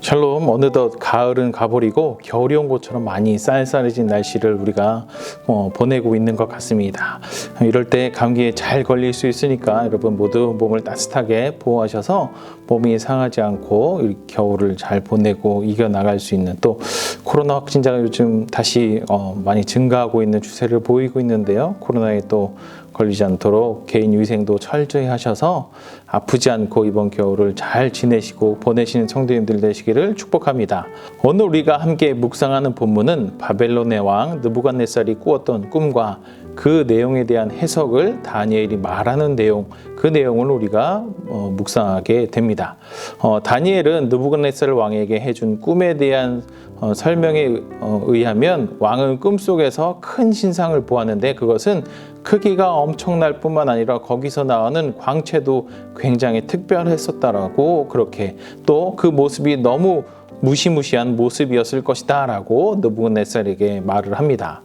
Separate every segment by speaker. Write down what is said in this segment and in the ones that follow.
Speaker 1: 샬롬. 어느덧 가을은 가버리고 겨울이 온 것처럼 많이 쌀쌀해진 날씨를 우리가 보내고 있는 것 같습니다. 이럴 때 감기에 잘 걸릴 수 있으니까 여러분 모두 몸을 따뜻하게 보호하셔서 몸이 상하지 않고 겨울을 잘 보내고 이겨나갈 수 있는, 또 코로나 확진자가 요즘 다시 많이 증가하고 있는 추세를 보이고 있는데요. 코로나에 또 걸리지 않도록 개인 위생도 철저히 하셔서 아프지 않고 이번 겨울을 잘 지내시고 보내시는 성도님들 되시기를 축복합니다. 오늘 우리가 함께 묵상하는 본문은 바벨론의 왕 느부갓네살이 꾸었던 꿈과 그 내용에 대한 해석을 다니엘이 말하는 내용, 그 내용을 우리가 묵상하게 됩니다. 다니엘은 느부갓네살 왕에게 해준 꿈에 대한 설명에 의하면 왕은 꿈속에서 큰 신상을 보았는데 그것은 크기가 엄청날 뿐만 아니라 거기서 나오는 광채도 굉장히 특별했었다라고, 그렇게 또 그 모습이 너무 무시무시한 모습이었을 것이다 라고 느부갓네살에게 말을 합니다.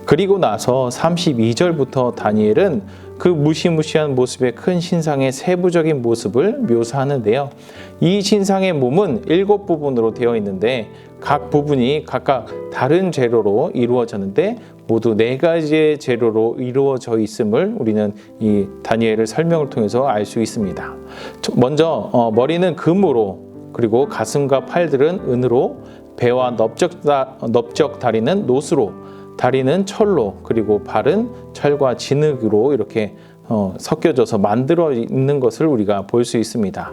Speaker 1: 그리고 나서 32절부터 다니엘은 그 무시무시한 모습의 큰 신상의 세부적인 모습을 묘사하는데요. 이 신상의 몸은 7부분으로 되어 있는데 각 부분이 각각 다른 재료로 이루어졌는데 모두 4가지의 재료로 이루어져 있음을 우리는 이 다니엘의 설명을 통해서 알 수 있습니다. 먼저 머리는 금으로, 그리고 가슴과 팔들은 은으로, 배와 넓적 다리는 노스로, 다리는 철로, 그리고 발은 철과 진흙으로 이렇게 섞여져서 만들어 있는 것을 우리가 볼 수 있습니다.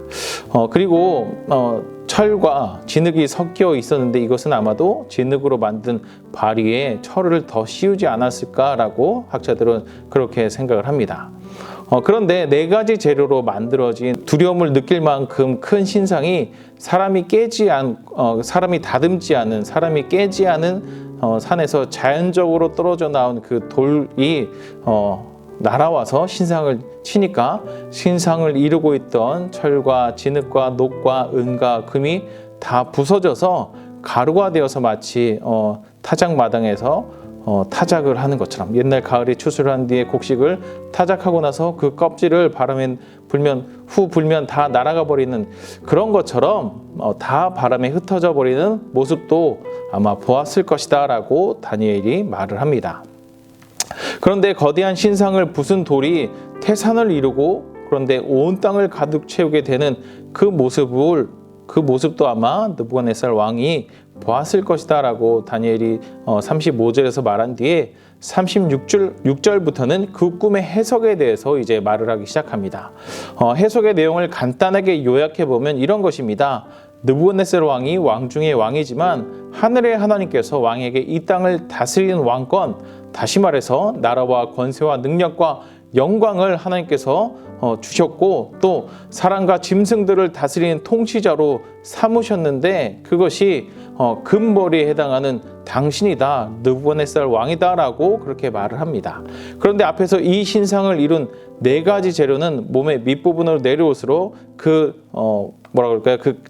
Speaker 1: 그리고 철과 진흙이 섞여 있었는데 이것은 아마도 진흙으로 만든 발 위에 철을 더 씌우지 않았을까라고 학자들은 그렇게 생각을 합니다. 그런데 4가지 재료로 만들어진 두려움을 느낄 만큼 큰 신상이 사람이 다듬지 않은, 사람이 깨지 않은 산에서 자연적으로 떨어져 나온 그 돌이 날아와서 신상을 치니까 신상을 이루고 있던 철과 진흙과 녹과 은과 금이 다 부서져서 가루가 되어서 마치 타작 마당에서 타작을 하는 것처럼, 옛날 가을에 추수를 한 뒤에 곡식을 타작하고 나서 그 껍질을 바람에 불면 다 날아가 버리는 그런 것처럼 다 바람에 흩어져 버리는 모습도 아마 보았을 것이다 라고 다니엘이 말을 합니다. 그런데 거대한 신상을 부순 돌이 태산을 이루고 그런데 온 땅을 가득 채우게 되는 그 모습도 아마 느부갓네살 왕이 보았을 것이다 라고 다니엘이 35절에서 말한 뒤에 36절부터는 그 꿈의 해석에 대해서 이제 말을 하기 시작합니다. 해석의 내용을 간단하게 요약해 보면 이런 것입니다. 느부갓네살 왕이 왕 중의 왕이지만 하늘의 하나님께서 왕에게 이 땅을 다스리는 왕권, 다시 말해서 나라와 권세와 능력과 영광을 하나님께서 주셨고 또 사람과 짐승들을 다스리는 통치자로 삼으셨는데 그것이 금머리에 해당하는 당신이다, 느부갓네살 왕이다 라고 그렇게 말을 합니다. 그런데 앞에서 이 신상을 이룬 4가지 재료는 몸의 밑부분으로 내려올수록 그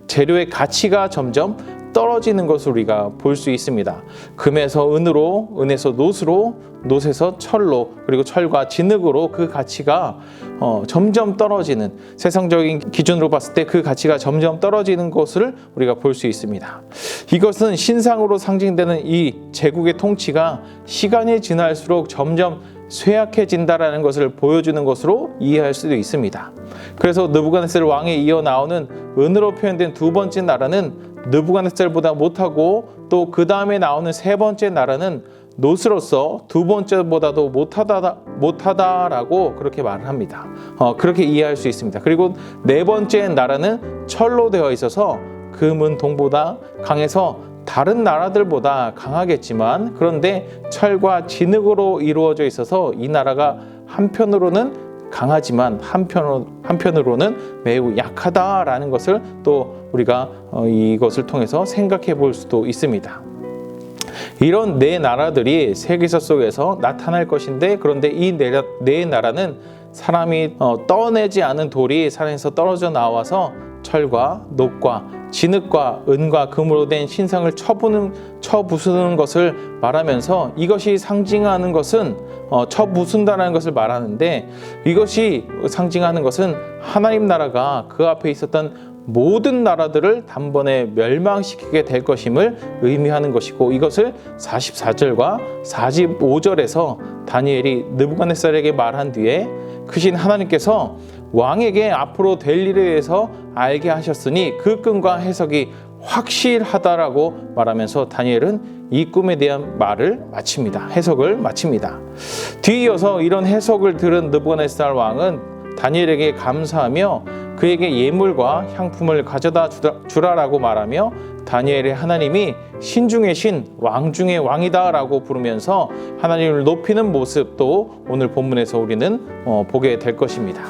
Speaker 1: 재료의 가치가 점점 떨어지는 것을 우리가 볼 수 있습니다. 금에서 은으로, 은에서 노스로, 노스에서 철로, 그리고 철과 진흙으로 그 가치가 점점 떨어지는, 세상적인 기준으로 봤을 때 그 가치가 점점 떨어지는 것을 우리가 볼 수 있습니다. 이것은 신상으로 상징되는 이 제국의 통치가 시간이 지날수록 점점 쇠약해진다라는 것을 보여주는 것으로 이해할 수도 있습니다. 그래서 느부갓네살 왕에 이어 나오는 은으로 표현된 2번째 나라는 느부갓네살보다 못하고 또 그 다음에 나오는 3번째 나라는 노스로서 2번째보다도 못하다라고 그렇게 말을 합니다. 그렇게 이해할 수 있습니다. 그리고 4번째 나라는 철로 되어 있어서 금은 동보다 강해서 다른 나라들보다 강하겠지만 그런데 철과 진흙으로 이루어져 있어서 이 나라가 한편으로는 강하지만 한편으로는 매우 약하다라는 것을 또 우리가 이것을 통해서 생각해 볼 수도 있습니다. 이런 4나라들이 세계사 속에서 나타날 것인데 그런데 이 4나라는 사람이 떠내지 않은 돌이 산에서 떨어져 나와서 철과 녹과 진흙과 은과 금으로 된 신상을 쳐부수는 것을 말하면서 이것이 상징하는 것은 쳐부순다는 것을 말하는데 이것이 상징하는 것은 하나님 나라가 그 앞에 있었던 모든 나라들을 단번에 멸망시키게 될 것임을 의미하는 것이고, 이것을 44절과 45절에서 다니엘이 느부갓네살에게 말한 뒤에 크신 하나님께서 왕에게 앞으로 될 일에 대해서 알게 하셨으니 그 꿈과 해석이 확실하다라고 말하면서 다니엘은 이 꿈에 대한 말을 마칩니다. 해석을 마칩니다. 뒤이어서 이런 해석을 들은 느부갓네살 왕은 다니엘에게 감사하며 그에게 예물과 향품을 가져다 주라라고 말하며 다니엘의 하나님이 신 중의 신, 왕 중의 왕이다라고 부르면서 하나님을 높이는 모습도 오늘 본문에서 우리는 보게 될 것입니다.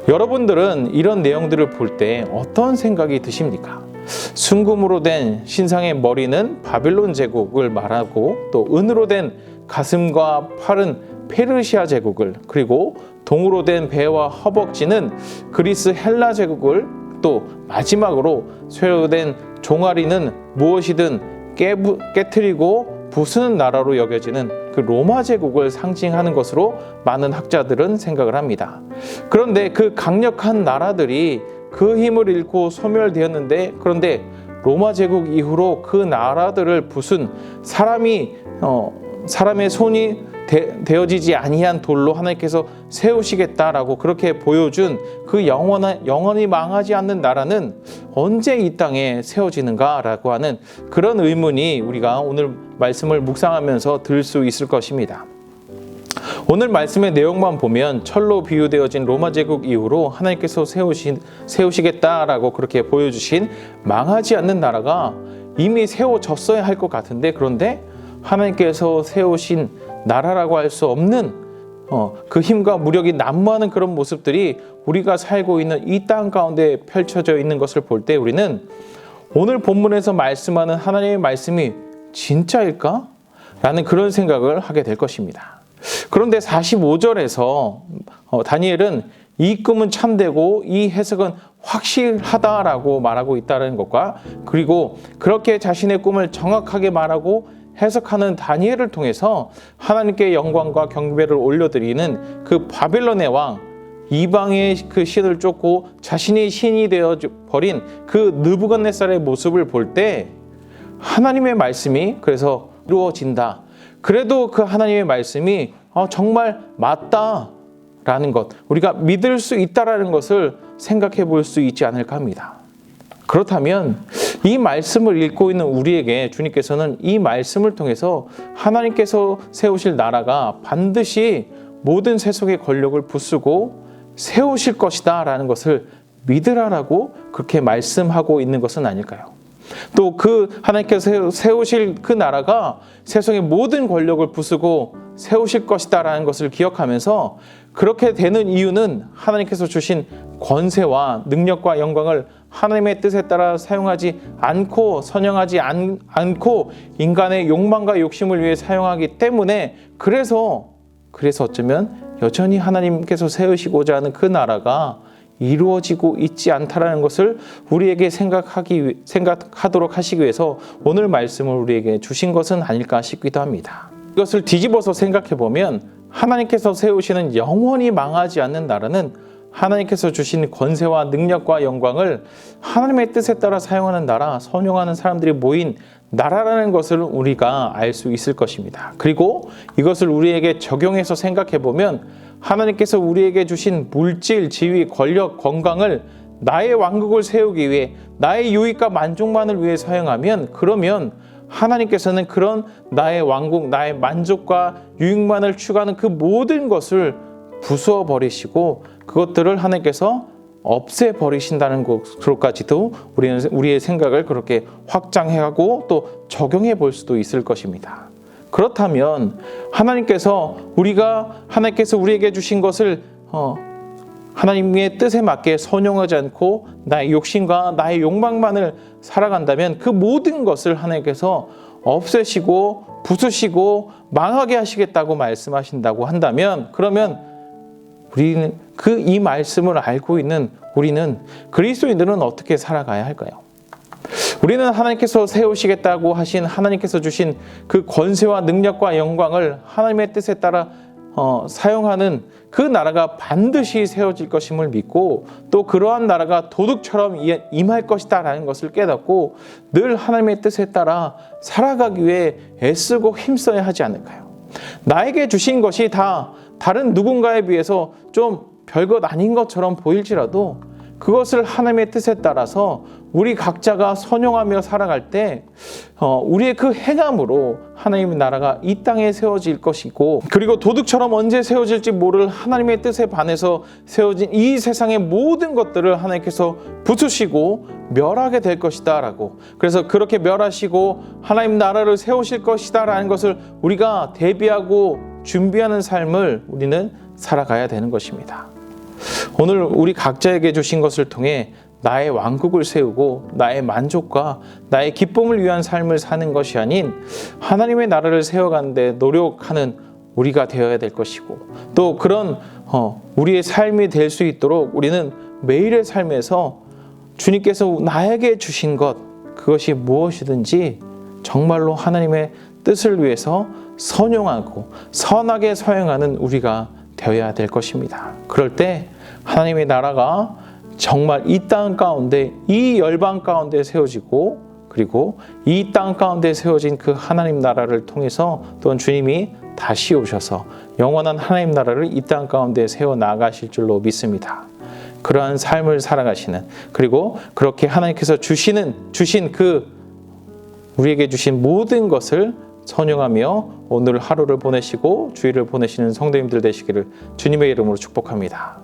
Speaker 1: 여러분들은 이런 내용들을 볼 때 어떤 생각이 드십니까? 순금으로 된 신상의 머리는 바빌론 제국을 말하고, 또 은으로 된 가슴과 팔은 페르시아 제국을, 그리고 동으로 된 배와 허벅지는 그리스 헬라 제국을, 또 마지막으로 쇠로 된 종아리는 무엇이든 깨트리고 부수는 나라로 여겨지는 그 로마 제국을 상징하는 것으로 많은 학자들은 생각을 합니다. 그런데 그 강력한 나라들이 그 힘을 잃고 소멸되었는데, 그런데 로마 제국 이후로 그 나라들을 부순 사람의 손이 되어지지 아니한 돌로 하나님께서 세우시겠다라고 그렇게 보여준 그 영원히 망하지 않는 나라는 언제 이 땅에 세워지는가라고 하는 그런 의문이 우리가 오늘 말씀을 묵상하면서 들 수 있을 것입니다. 오늘 말씀의 내용만 보면 철로 비유되어진 로마 제국 이후로 하나님께서 세우시겠다라고 그렇게 보여주신 망하지 않는 나라가 이미 세워졌어야 할 것 같은데, 그런데 하나님께서 세우신 나라라고 할 수 없는 그 힘과 무력이 난무하는 그런 모습들이 우리가 살고 있는 이 땅 가운데 펼쳐져 있는 것을 볼 때 우리는 오늘 본문에서 말씀하는 하나님의 말씀이 진짜일까? 라는 그런 생각을 하게 될 것입니다. 그런데 45절에서 다니엘은 이 꿈은 참되고 이 해석은 확실하다라고 말하고 있다는 것과, 그리고 그렇게 자신의 꿈을 정확하게 말하고 해석하는 다니엘을 통해서 하나님께 영광과 경배를 올려드리는 그 바빌론의 왕, 이방의 그 신을 쫓고 자신이 신이 되어 버린 그 느부갓네살의 모습을 볼 때 하나님의 말씀이 그래서 이루어진다. 그래도 그 하나님의 말씀이 정말 맞다라는 것, 우리가 믿을 수 있다라는 것을 생각해 볼 수 있지 않을까 합니다. 그렇다면 이 말씀을 읽고 있는 우리에게 주님께서는 이 말씀을 통해서 하나님께서 세우실 나라가 반드시 모든 세속의 권력을 부수고 세우실 것이다 라는 것을 믿으라라고 그렇게 말씀하고 있는 것은 아닐까요? 또 그 하나님께서 세우실 그 나라가 세상의 모든 권력을 부수고 세우실 것이다 라는 것을 기억하면서 그렇게 되는 이유는 하나님께서 주신 권세와 능력과 영광을 하나님의 뜻에 따라 사용하지 않고 선영하지 않고 인간의 욕망과 욕심을 위해 사용하기 때문에 그래서 어쩌면 여전히 하나님께서 세우시고자 하는 그 나라가 이루어지고 있지 않다라는 것을 우리에게 생각하도록 하시기 위해서 오늘 말씀을 우리에게 주신 것은 아닐까 싶기도 합니다. 이것을 뒤집어서 생각해 보면 하나님께서 세우시는 영원히 망하지 않는 나라는 하나님께서 주신 권세와 능력과 영광을 하나님의 뜻에 따라 사용하는 나라, 선용하는 사람들이 모인 나라라는 것을 우리가 알 수 있을 것입니다. 그리고 이것을 우리에게 적용해서 생각해 보면 하나님께서 우리에게 주신 물질, 지위, 권력, 건강을 나의 왕국을 세우기 위해 나의 유익과 만족만을 위해 사용하면, 그러면 하나님께서는 그런 나의 왕국, 나의 만족과 유익만을 추구하는 그 모든 것을 부수어 버리시고 그것들을 하나님께서 없애버리신다는 것으로까지도 우리의 생각을 그렇게 확장해가고 또 적용해 볼 수도 있을 것입니다. 그렇다면 하나님께서 우리에게 주신 것을 하나님의 뜻에 맞게 선용하지 않고 나의 욕심과 나의 욕망만을 살아간다면 그 모든 것을 하나님께서 없애시고 부수시고 망하게 하시겠다고 말씀하신다고 한다면, 그러면 우리는 이 말씀을 알고 있는 우리는 그리스도인들은 어떻게 살아가야 할까요? 우리는 하나님께서 세우시겠다고 하신 하나님께서 주신 그 권세와 능력과 영광을 하나님의 뜻에 따라 사용하는 그 나라가 반드시 세워질 것임을 믿고 또 그러한 나라가 도둑처럼 임할 것이다 라는 것을 깨닫고 늘 하나님의 뜻에 따라 살아가기 위해 애쓰고 힘써야 하지 않을까요? 나에게 주신 것이 다 다른 누군가에 비해서 좀 별것 아닌 것처럼 보일지라도 그것을 하나님의 뜻에 따라서 우리 각자가 선용하며 살아갈 때 우리의 그 행함으로 하나님의 나라가 이 땅에 세워질 것이고, 그리고 도둑처럼 언제 세워질지 모를 하나님의 뜻에 반해서 세워진 이 세상의 모든 것들을 하나님께서 부수시고 멸하게 될 것이다 라고, 그래서 그렇게 멸하시고 하나님 나라를 세우실 것이다 라는 것을 우리가 대비하고 준비하는 삶을 우리는 살아가야 되는 것입니다. 오늘 우리 각자에게 주신 것을 통해 나의 왕국을 세우고 나의 만족과 나의 기쁨을 위한 삶을 사는 것이 아닌 하나님의 나라를 세워가는 데 노력하는 우리가 되어야 될 것이고, 또 그런 우리의 삶이 될 수 있도록 우리는 매일의 삶에서 주님께서 나에게 주신 것, 그것이 무엇이든지 정말로 하나님의 뜻을 위해서 선용하고 선하게 사용하는 우리가 되어야 될 것입니다. 그럴 때 하나님의 나라가 정말 이 땅 가운데, 이 열방 가운데 세워지고, 그리고 이 땅 가운데 세워진 그 하나님 나라를 통해서 또한 주님이 다시 오셔서 영원한 하나님 나라를 이 땅 가운데 세워 나가실 줄로 믿습니다. 그러한 삶을 살아가시는, 그리고 그렇게 하나님께서 주신 그 우리에게 주신 모든 것을 선용하며 오늘 하루를 보내시고 주일을 보내시는 성도님들 되시기를 주님의 이름으로 축복합니다.